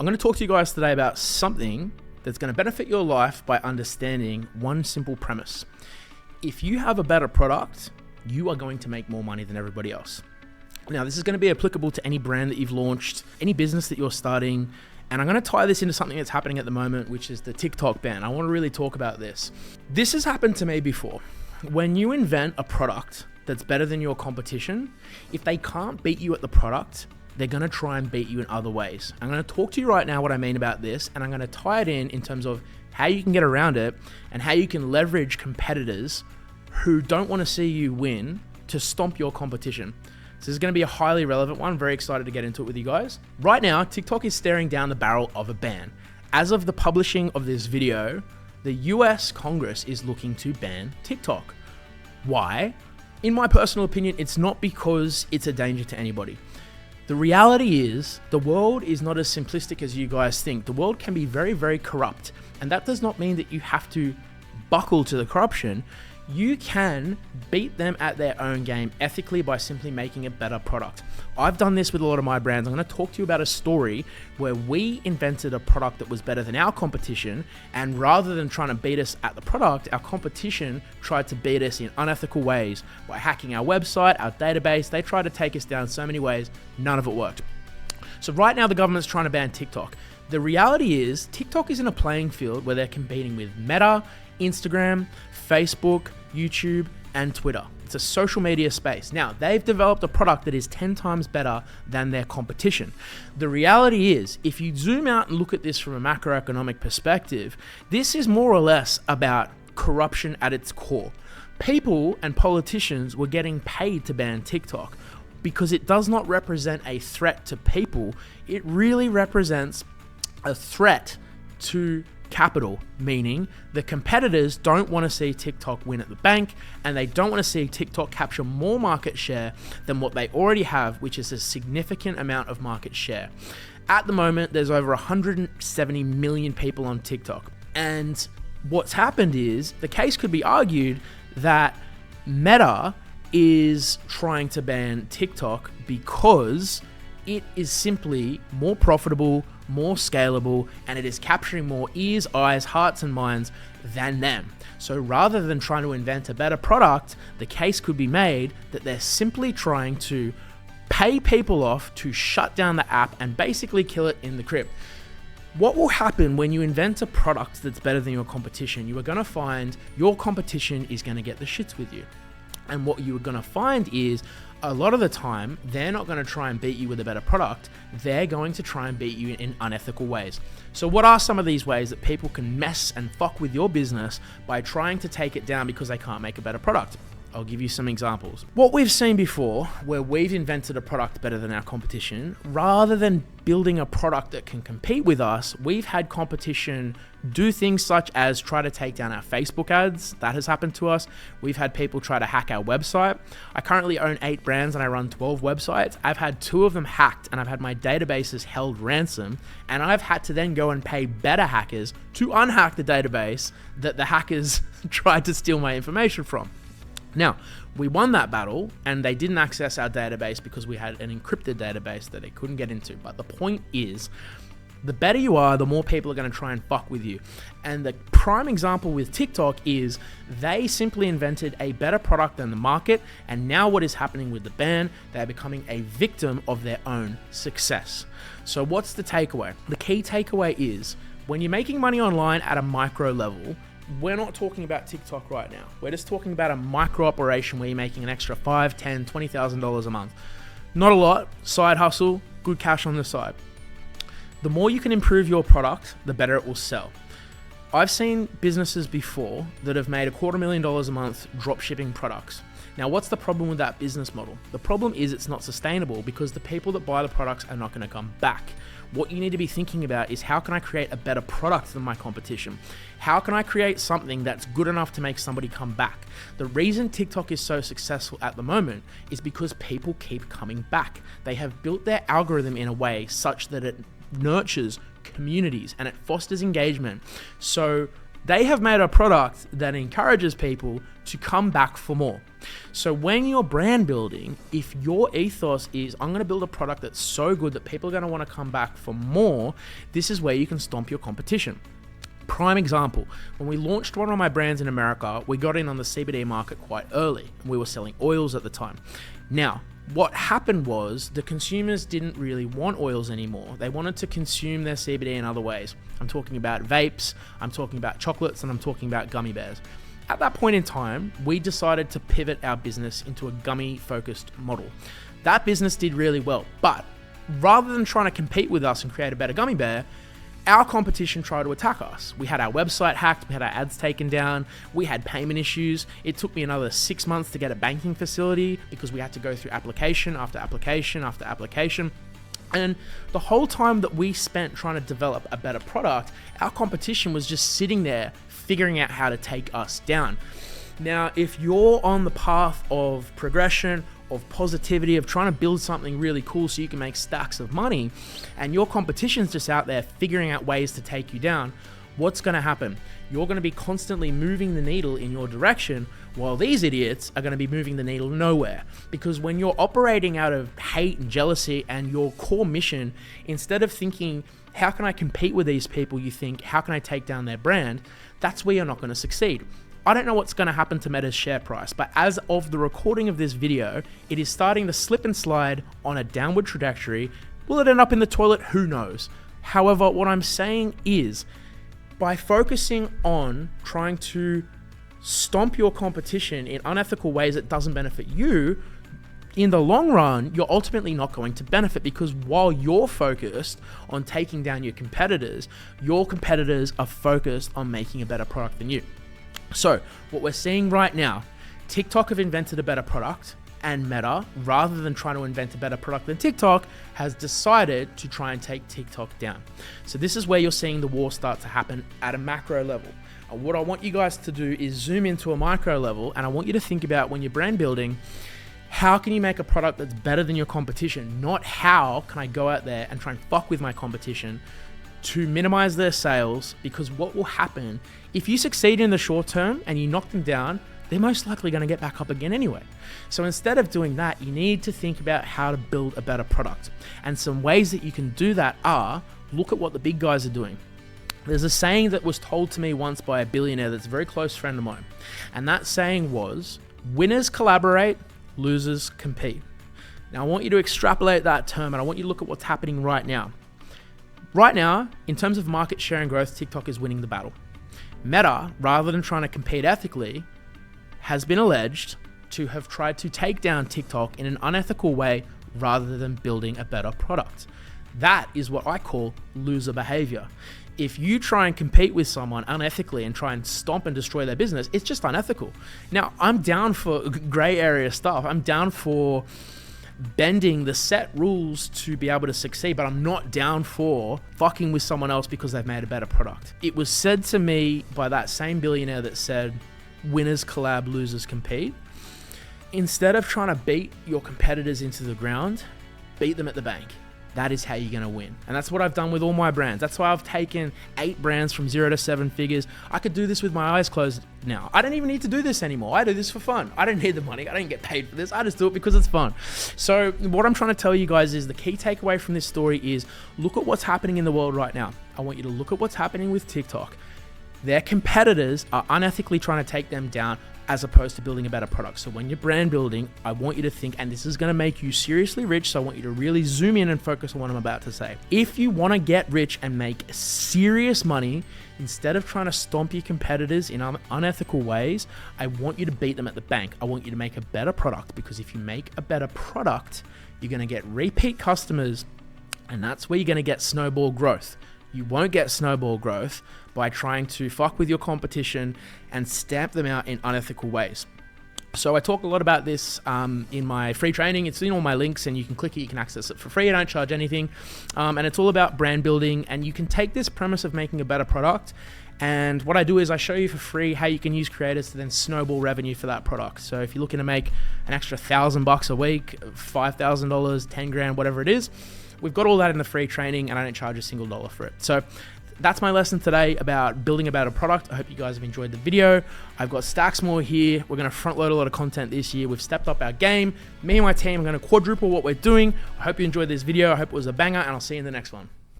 I'm going to talk to you guys today about something that's going to benefit your life by understanding one simple premise. If you have a better product, you are going to make more money than everybody else. Now, this is going to be applicable to any brand that you've launched, any business that you're starting, and I'm going to tie this into something that's happening at the moment, which is the TikTok ban. I want to really talk about this. This has happened to me before. When you invent a product that's better than your competition, if they can't beat you at the product, they're going to try and beat you in other ways. I'm going to talk to you right now what I mean about this, and I'm going to tie it in terms of how you can get around it and how you can leverage competitors who don't want to see you win to stomp your competition. So this is going to be a highly relevant one. I'm very excited to get into it with you guys. Right now, TikTok is staring down the barrel of a ban. As of the publishing of this video, the US Congress is looking to ban TikTok. Why? In my personal opinion, it's not because it's a danger to anybody. The reality is, the world is not as simplistic as you guys think. The world can be very, very corrupt. And that does not mean that you have to buckle to the corruption. You can beat them at their own game ethically by simply making a better product. I've done this with a lot of my brands. I'm going to talk to you about a story where we invented a product that was better than our competition, and rather than trying to beat us at the product, our competition tried to beat us in unethical ways by hacking our website, our database. They tried to take us down so many ways, none of it worked. So right now the government's trying to ban TikTok. The reality is TikTok is in a playing field where they're competing with Meta, Instagram, Facebook, YouTube, and Twitter. It's a social media space. Now, they've developed a product that is 10 times better than their competition. The reality is, if you zoom out and look at this from a macroeconomic perspective, this is more or less about corruption at its core. People and politicians were getting paid to ban TikTok because it does not represent a threat to people. It really represents a threat to capital, meaning the competitors don't want to see TikTok win at the bank, and they don't want to see TikTok capture more market share than what they already have, which is a significant amount of market share. At the moment, there's over 170 million people on TikTok. And what's happened is, the case could be argued that Meta is trying to ban TikTok because it is simply more profitable, more scalable, and it is capturing more ears, eyes, hearts, and minds than them. So rather than trying to invent a better product, the case could be made that they're simply trying to pay people off to shut down the app and basically kill it in the crib. What will happen when you invent a product that's better than your competition? You are going to find your competition is going to get the shits with you. And what you are going to find is, a lot of the time, they're not going to try and beat you with a better product. They're going to try and beat you in unethical ways. So what are some of these ways that people can mess and fuck with your business by trying to take it down because they can't make a better product? I'll give you some examples. What we've seen before, where we've invented a product better than our competition, rather than building a product that can compete with us, we've had competition do things such as try to take down our Facebook ads. That has happened to us. We've had people try to hack our website. I currently own 8 brands and I run 12 websites. I've had 2 of them hacked, and I've had my databases held ransom, and I've had to then go and pay better hackers to unhack the database that the hackers tried to steal my information from. Now, we won that battle, and they didn't access our database because we had an encrypted database that they couldn't get into. But the point is, the better you are, the more people are going to try and fuck with you. And the prime example with TikTok is they simply invented a better product than the market, and now what is happening with the ban, they're becoming a victim of their own success. So what's the takeaway? The key takeaway is, when you're making money online at a micro level, we're not talking about TikTok right now. We're just talking about a micro operation where you're making an extra $5,000, $10,000, $20,000 a month. Not a lot, side hustle, good cash on the side. The more you can improve your product, the better it will sell. I've seen businesses before that have made $250,000 a month drop shipping products. Now, what's the problem with that business model? The problem is it's not sustainable because the people that buy the products are not going to come back. What you need to be thinking about is, how can I create a better product than my competition? How can I create something that's good enough to make somebody come back? The reason TikTok is so successful at the moment is because people keep coming back. They have built their algorithm in a way such that it nurtures communities and it fosters engagement. So They have made a product that encourages people to come back for more. So when you're brand building, if your ethos is, I'm going to build a product that's so good that people are going to want to come back for more, this is where you can stomp your competition. Prime example, when we launched one of my brands in America, we got in on the CBD market quite early, and we were selling oils at the time. Now, what happened was the consumers didn't really want oils anymore. They wanted to consume their CBD in other ways. I'm talking about vapes, I'm talking about chocolates, and I'm talking about gummy bears. At that point in time, we decided to pivot our business into a gummy-focused model. That business did really well, but rather than trying to compete with us and create a better gummy bear, our competition tried to attack us. We had our website hacked, we had our ads taken down, we had payment issues. It took me another 6 months to get a banking facility because we had to go through application after application after application. And the whole time that we spent trying to develop a better product, our competition was just sitting there figuring out how to take us down. Now, if you're on the path of progression, of positivity, of trying to build something really cool so you can make stacks of money, and your competition's just out there figuring out ways to take you down, what's going to happen? You're going to be constantly moving the needle in your direction, while these idiots are going to be moving the needle nowhere. Because when you're operating out of hate and jealousy, and your core mission, instead of thinking, how can I compete with these people, you think, how can I take down their brand? That's where you're not going to succeed. I don't know what's going to happen to Meta's share price, but as of the recording of this video, it is starting to slip and slide on a downward trajectory. Will it end up in the toilet? Who knows? However, what I'm saying is, by focusing on trying to stomp your competition in unethical ways that doesn't benefit you, in the long run, you're ultimately not going to benefit, because while you're focused on taking down your competitors are focused on making a better product than you. So what we're seeing right now, TikTok have invented a better product, and Meta, rather than trying to invent a better product than TikTok, has decided to try and take TikTok down. So this is where you're seeing the war start to happen at a macro level. And what I want you guys to do is zoom into a micro level, and I want you to think about, when you're brand building, how can you make a product that's better than your competition? Not how can I go out there and try and fuck with my competition to minimize their sales, because what will happen if you succeed in the short term and you knock them down, they're most likely going to get back up again anyway. So instead of doing that, you need to think about how to build a better product. And some ways that you can do that are, look at what the big guys are doing. There's a saying that was told to me once by a billionaire that's a very close friend of mine. And that saying was, winners collaborate, losers compete. Now I want you to extrapolate that term, and I want you to look at what's happening right now. Right now, in terms of market share and growth, TikTok is winning the battle. Meta, rather than trying to compete ethically, has been alleged to have tried to take down TikTok in an unethical way rather than building a better product. That is what I call loser behavior. If you try and compete with someone unethically and try and stomp and destroy their business, it's just unethical. Now, I'm down for gray area stuff. I'm down for bending the set rules to be able to succeed, but I'm not down for fucking with someone else because they've made a better product. It was said to me by that same billionaire that said, winners collab, losers compete. Instead of trying to beat your competitors into the ground, beat them at the bank. That is how you're going to win. And that's what I've done with all my brands. That's why I've taken 8 brands from 0 to 7 figures. I could do this with my eyes closed now. I don't even need to do this anymore. I do this for fun. I don't need the money. I don't get paid for this. I just do it because it's fun. So what I'm trying to tell you guys is, the key takeaway from this story is, look at what's happening in the world right now. I want you to look at what's happening with TikTok. Their competitors are unethically trying to take them down, as opposed to building a better product. So when you're brand building, I want you to think, and this is going to make you seriously rich, so I want you to really zoom in and focus on what I'm about to say. If you want to get rich and make serious money, instead of trying to stomp your competitors in unethical ways, I want you to beat them at the bank. I want you to make a better product, because if you make a better product, you're going to get repeat customers, and that's where you're going to get snowball growth. You won't get snowball growth by trying to fuck with your competition and stamp them out in unethical ways. So I talk a lot about this in my free training. It's in all my links, and you can click it, you can access it for free. I don't charge anything. And it's all about brand building, and you can take this premise of making a better product, and what I do is I show you for free how you can use creators to then snowball revenue for that product. So if you're looking to make an extra $1,000 a week, $5,000, 10 grand, whatever it is, we've got all that in the free training, and I don't charge a single dollar for it. So that's my lesson today about building a better product. I hope you guys have enjoyed the video. I've got stacks more here. We're going to front load a lot of content this year. We've stepped up our game. Me and my team are going to quadruple what we're doing. I hope you enjoyed this video. I hope it was a banger, and I'll see you in the next one.